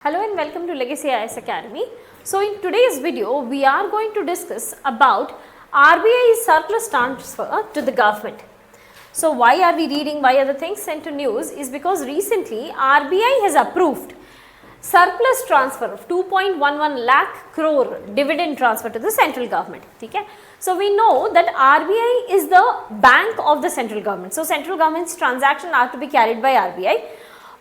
Hello and welcome to Legacy IAS Academy. So in today's video, we are going to discuss about RBI's surplus transfer to the government. So why are we reading, why are the things sent to news is because recently RBI has approved surplus transfer of 2.11 lakh crore dividend transfer to the central government. Okay? So we know that RBI is the bank of the central government. So central government's transactions are to be carried by RBI.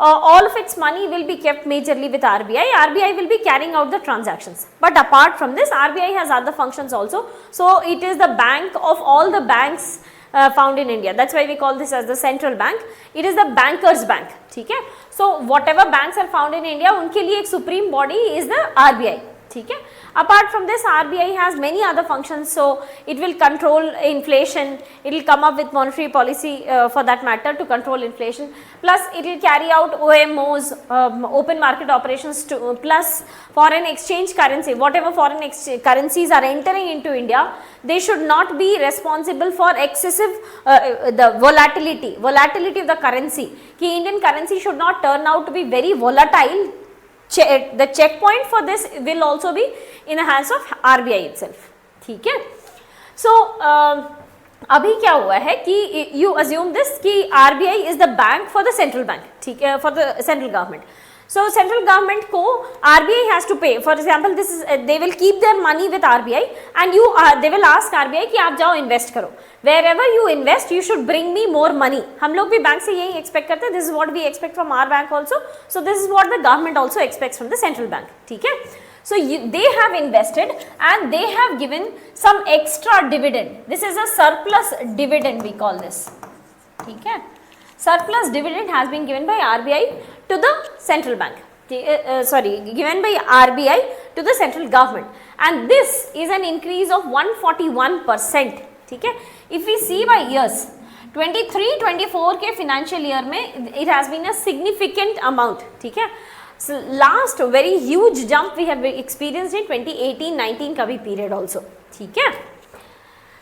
All of its money will be kept majorly with RBI. RBI will be carrying out the transactions. But apart from this, RBI has other functions also. So it is the bank of all the banks found in India. That's why we call this as the central bank. It is the banker's bank. Okay? So whatever banks are found in India, उनके लिए एक supreme body is the RBI. ठीक है. Apart from this, RBI has many other functions, so it will control inflation, it will come up with monetary policy for that matter to control inflation, plus it will carry out OMOs, open market operations, plus foreign exchange currency, whatever foreign currencies are entering into India, they should not be responsible for excessive the volatility of the currency, कि Indian currency should not turn out to be very volatile. The checkpoint for this will also be in the hands of RBI itself. ठीक है. So अभी क्या हुआ है कि you assume this कि RBI is the bank for the central bank. ठीक है, for the central government. So central government को RBI has to pay. For example, this is they will keep their money with RBI and they will ask RBI कि आप जाओ invest करो. Wherever you invest, you should bring me more money. हम लोग भी bank से यही expect करते हैं. This is what we expect from our bank also. So this is what the government also expects from the central bank. ठीक है? So they have invested and they have given some extra dividend. This is a surplus dividend we call this. ठीक है? Surplus dividend has been given by RBI to the central bank. Given by RBI to the central government, and this is an increase of 141%. ठीक है? If we see by years, 23-24 के financial year में it has been a significant amount. ठीक है? So last very huge jump we have experienced in 2018-19 का भी period also. ठीक है?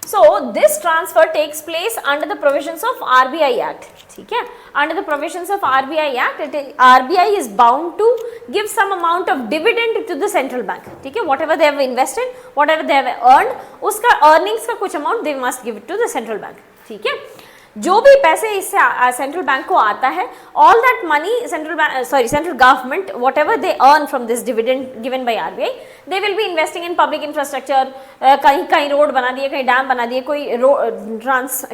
So this transfer takes place under the provisions of RBI Act. ठीक है? Under the provisions of RBI Act, RBI is bound to give some amount of dividend to the central bank. ठीक है? Whatever they have invested, whatever they have earned, उसका earnings का कुछ amount they must give it to the central bank. ठीक है? जो भी पैसे इससे सेंट्रल बैंक को आता है, all that money central government, whatever they earn from this dividend given by RBI, they will be investing in public infrastructure. कहीं रोड बना दिए, कहीं डैम बना दिए, कोई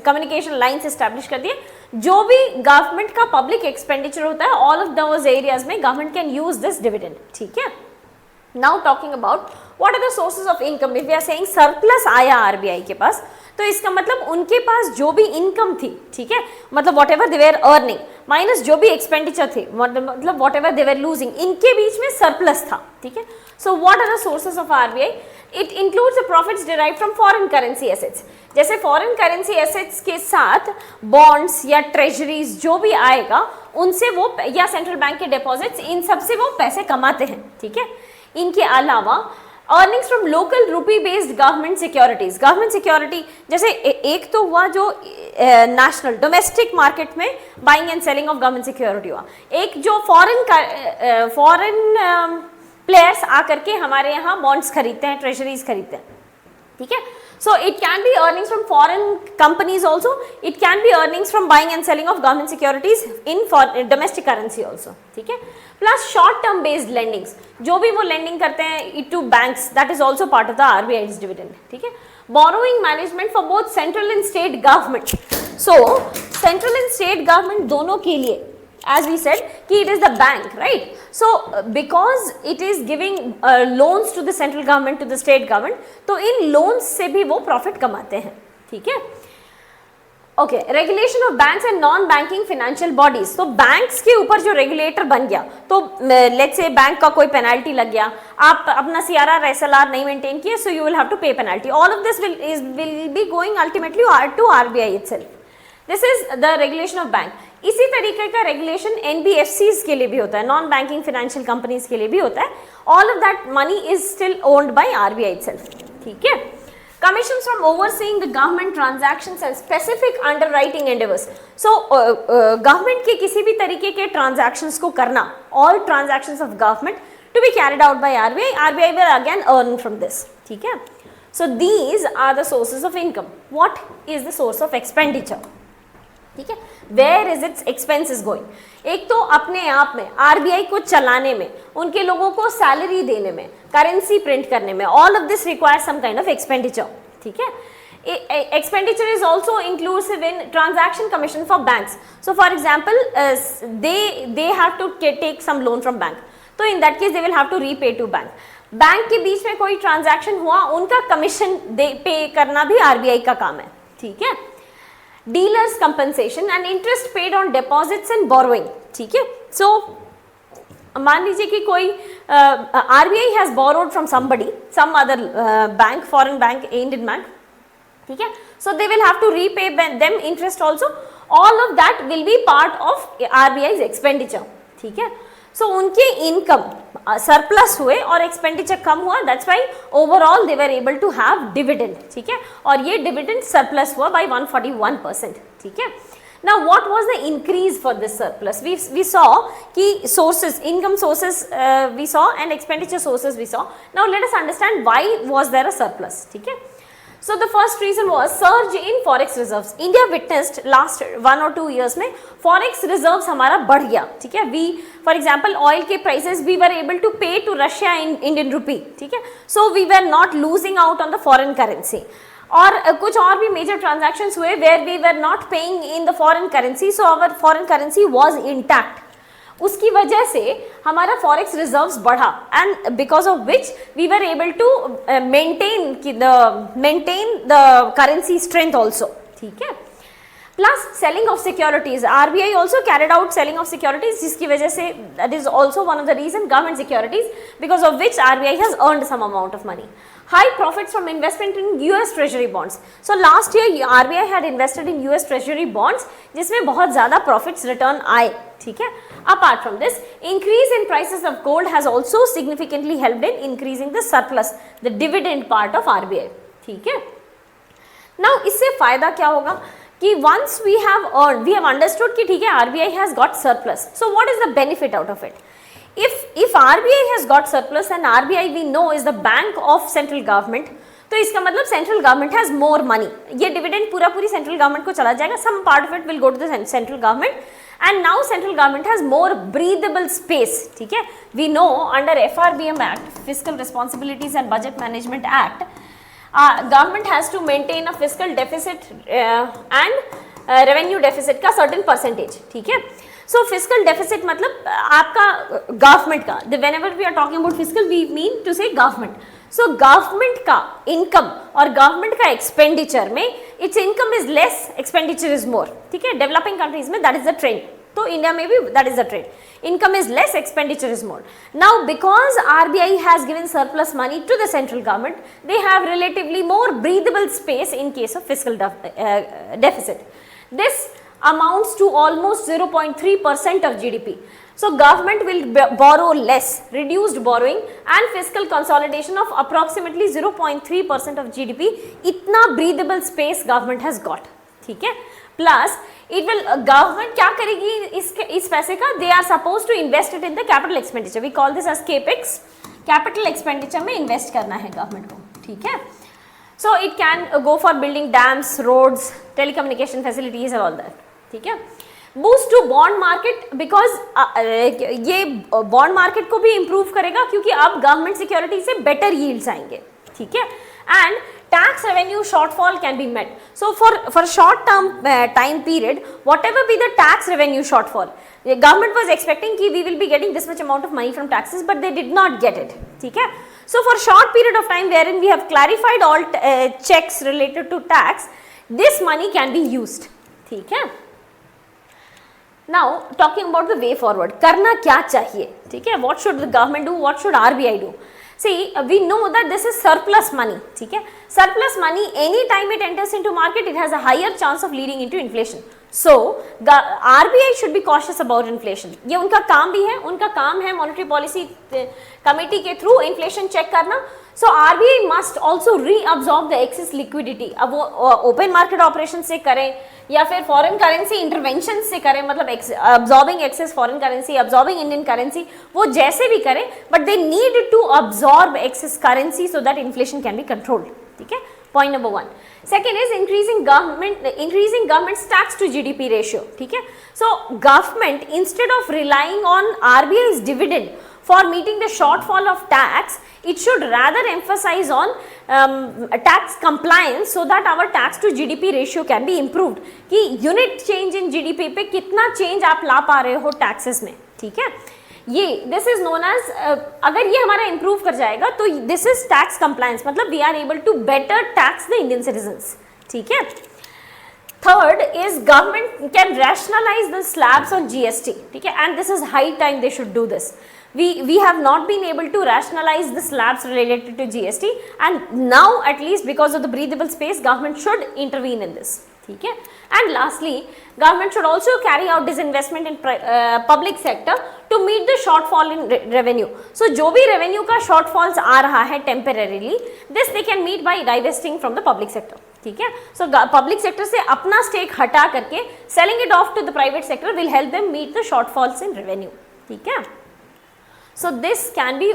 कम्युनिकेशन लाइन्स एस्टैब्लिश कर दिए. जो भी गवर्नमेंट का पब्लिक एक्सपेंडिचर होता है, all of those areas में government can use this dividend. ठीक है? Now talking about what are the sources of income. If we are saying surplus आया RBI के पास, तो इसका मतलब उनके पास जो भी इनकम थी, ठीक है, मतलब whatever they were earning minus जो भी एक्सपेंडिचर थे, मतलब whatever they were losing, इनके बीच में सरप्लस था. ठीक है? So what are the sources of RBI? It includes the profits derived from foreign currency assets. जैसे फॉरेन करेंसी एसेट्स के साथ बॉन्ड्स या ट्रेजरीज जो भी आएगा उनसे वो, या सेंट्रल बैंक के डिपॉजिट्स, इन सबसे वो पैसे कमाते हैं. ठीक है? इनके अलावा अर्निंग्स फ्रॉम लोकल रूपी based government securities. Government security जैसे एक तो हुआ जो नेशनल डोमेस्टिक मार्केट में buying and selling of government security हुआ, एक जो फॉरेन प्लेयर्स आकर के हमारे यहाँ बॉन्ड्स खरीदते हैं, ट्रेजरीज खरीदते हैं. ठीक है? So it can be earnings from foreign companies also. It can be earnings from buying and selling of government securities in domestic currency also. ठीक है? Plus short term based lendings. जो भी वो lending करते हैं to banks, that is also part of the RBI's dividend. ठीक है? Borrowing management for both central and state government. So central and state government दोनों के लिए, as we said कि it is the bank, right? So because it is giving loans to the central government, to the state government, तो इन loans से भी वो profit कमाते हैं. ठीक है? Okay, regulation of banks and non banking financial bodies. तो बैंक्स के ऊपर जो रेगुलेटर बन गया, तो लेट्स से बैंक का कोई पेनल्टी लग गया, आप अपना सीआरआर एसएलआर नहीं मेंटेन किए, so you will have to pay penalty. All of this will be going ultimately to RBI itself. This is the regulation of bank. इसी तरीके का रेगुलेशन एनबीएफसीज के लिए भी होता है, नॉन बैंकिंग फाइनेंशियल कंपनीज के लिए भी होता है. All of that money is still owned by RBI itself. ठीक है? Commissions from overseeing the government transactions and specific underwriting endeavors. So government के किसी भी तरीके के transactions को करना, all transactions of government to be carried out by RBI. RBI will again earn from this. ठीक है. So these are the sources of income. What is the source of expenditure? ठीक है. Where is its expenses going? एक तो अपने आप में RBI को चलाने में, उनके लोगों को सैलरी देने में, करेंसी प्रिंट करने में, all of this requires some kind of expenditure. ठीक है. Expenditure is also inclusive in transaction commission for banks. So for example, they have to take some loan from bank. तो in that case they will have to repay to bank. Bank के बीच में कोई transaction हुआ, उनका commission पे करना भी RBI का काम है. ठीक है. Dealers compensation and interest paid on deposits and borrowing. ठीक है. सो मान लीजिए कि कोई RBI has borrowed from somebody, some other bank, foreign bank, Indian bank. ठीक है. So they will have to repay them interest also. All of that will be part of RBI expenditure. ठीक है. सो उनके income surplus हुए और expenditure कम हुआ, that's why overall they were able to have dividend. ठीक है. और ये डिविडेंड सरप्लस हुआ बाय 141%. ठीक है. Now what was the increase for this surplus? We saw कि sources, income sources we saw and expenditure sources we saw. Now let us understand why was there a surplus. ठीक है. So the first reason was surge in forex reserves. India witnessed last 1 or 2 years में forex reserves हमारा बढ़ गया. ठीक है. We, for example, oil के prices we were able to pay to Russia in Indian rupee. ठीक है. So we were not losing out on the foreign currency. और कुछ और भी मेजर ट्रांजैक्शंस हुए where we were not paying in the foreign currency, so our foreign currency was intact. उसकी वजह से हमारा फॉरेक्स रिजर्व्स बढ़ा and because of which we were able to maintain the currency strength also. ठीक है. Plus selling of securities, RBI also carried out selling of securities, जिसकी वजह से that is also one of the reason government securities, because of which RBI has earned some amount of money. High profits from investment in US Treasury bonds. So last year RBI had invested in US Treasury bonds, जिसमें बहुत ज़्यादा profits return आए. ठीक है. Apart from this, increase in prices of gold has also significantly helped in increasing the surplus, the dividend part of RBI. ठीक है. Now इससे फायदा क्या होगा कि once we have earned, we have understood कि ठीक है RBI has got surplus. So what is the benefit out of it? If RBI has got surplus and RBI we know is the bank of central government, तो इसका मतलब central government has more money. ये dividend पूरी central government को चला जाएगा. Some part of it will go to the central government and now central government has more breathable space. ठीक है. We know under FRBM act, fiscal responsibilities and budget management act, government has to maintain a fiscal deficit and revenue deficit का certain percentage. ठीक है. So fiscal deficit मतलब आपका government का, whenever we are talking about fiscal we mean to say government. So government का income और government का expenditure में it's income is less, expenditure is more. ठीक है. डेवलपिंग कंट्रीज में दैट इज द ट्रेंड, तो इंडिया में भी that is the trend. Income is less, expenditure is more. Now because RBI has given surplus money to the central government, they have relatively more breathable space in case of fiscal deficit. This amounts to almost 0.3% of GDP. So government will borrow less, reduced borrowing and fiscal consolidation of approximately 0.3% of GDP. इतना breathable space government has got. ठीक है. Plus it will government क्या करेगी इस पैसे का? They are supposed to invest it in the capital expenditure. We call this as capex. Capital expenditure में invest करना है government को. ठीक है. So it can go for building dams, roads, telecommunication facilities and all that. ठीक है. Boost to bond market, because ये bond market को भी इम्प्रूव करेगा क्योंकि अब गवर्नमेंट सिक्योरिटी से बेटर यील्ड्स आएंगे. ठीक है. And tax revenue shortfall can be met. So for short term time period whatever be the tax revenue shortfall, government was expecting कि we will be getting this much amount of money from taxes but they did not get it. ठीक है. So for short period of time wherein we have clarified all checks related to tax, this money can be used. ठीक है. Now talking about the way forward, करना क्या चाहिए? ठीक है. What should the government do? What should RBI do? See, we know that this is surplus money. ठीक है. Surplus money, any time it enters into market, it has a higher chance of leading into inflation. So RBI should be cautious about inflation, ये उनका काम भी है, उनका काम है मॉनेटरी पॉलिसी कमेटी के थ्रू इन्फ्लेशन चेक करना. So RBI must also reabsorb the access liquidity. अब वो ओपन मार्केट ऑपरेशन से करें या फिर फॉरेन करेंसी इंटरवेंशन से करें, मतलब absorbing excess foreign currency, absorbing Indian currency, वो जैसे भी करें, but they need to absorb excess currency so that inflation can be controlled. ठीक है, point number 1. Second is increasing government's tax to GDP ratio. ठीक है, so government instead of relying on RBI's dividend for meeting the shortfall of tax, it should rather emphasize on tax compliance so that our tax to GDP ratio can be improved. कि unit change in GDP पे कितना change आप ला पा रहे हो taxes में. ठीक है, ये दिस इज नोन एज, अगर ये हमारा इंप्रूव कर जाएगा तो दिस इज टैक्स कंप्लायंस, मतलब we are able to better tax the Indian citizens. ठीक है. Third is government can rationalise the slabs on GST. ठीक है, and this is high time they should do this. We have not been able to rationalize the slabs related to GST, and now at least because of the breathable space, government should intervene in this. ठीक है. And lastly, government should also carry out disinvestment in public sector to meet the shortfall in revenue. So जो भी revenue का shortfalls आ रहा है temporarily, this they can meet by divesting from the public sector. ठीक है. So public sector से अपना stake हटा करके selling it off to the private sector will help them meet the shortfalls in revenue. ठीक है. So this can be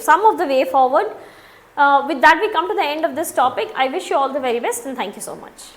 some of the way forward. With that we come to the end of this topic. I wish you all the very best and thank you so much.